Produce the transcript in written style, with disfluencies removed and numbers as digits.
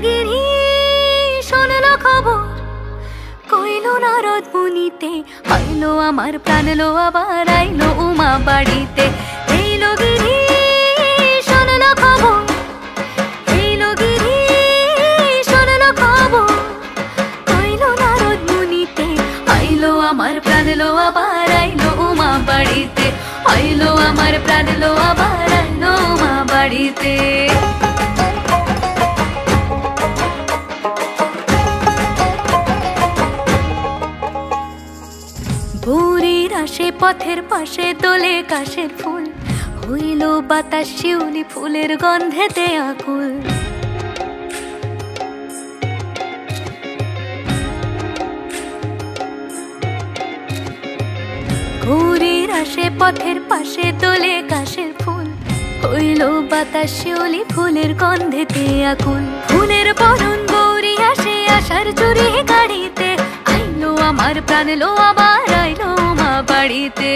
গিরি শোনলো খবর, কইলো নারদ মুনিতে, আইলো আমার প্রাণ লো আবার আইলো উমা বাড়িতে। এইলো গিরি শোনলো খবর, এইলো গিরি শোনলো খবর, কইলো নারদ মুনিতে, আইলো আমার প্রাণ লো আবার আইলো উমা বাড়িতে, আইলো আমার প্রাণ লো আবার আইলো উমা বাড়িতে। ভোরের আসে পথের পাশে দোলে কাশের ফুল, হইল বাতাস শিউলি ফুলের গন্ধেতে আকুল। ভোরের আসে পথের পাশে দোলে কাশের ফুল, হইল বাতাস শিউলি ফুলের গন্ধেতে আকুল। ফুলের বরণ গৌরী আসে আশার চুরি গাড়িতে, আইলো আমার প্রাণ লো আবার আইলো মা বাড়িতে।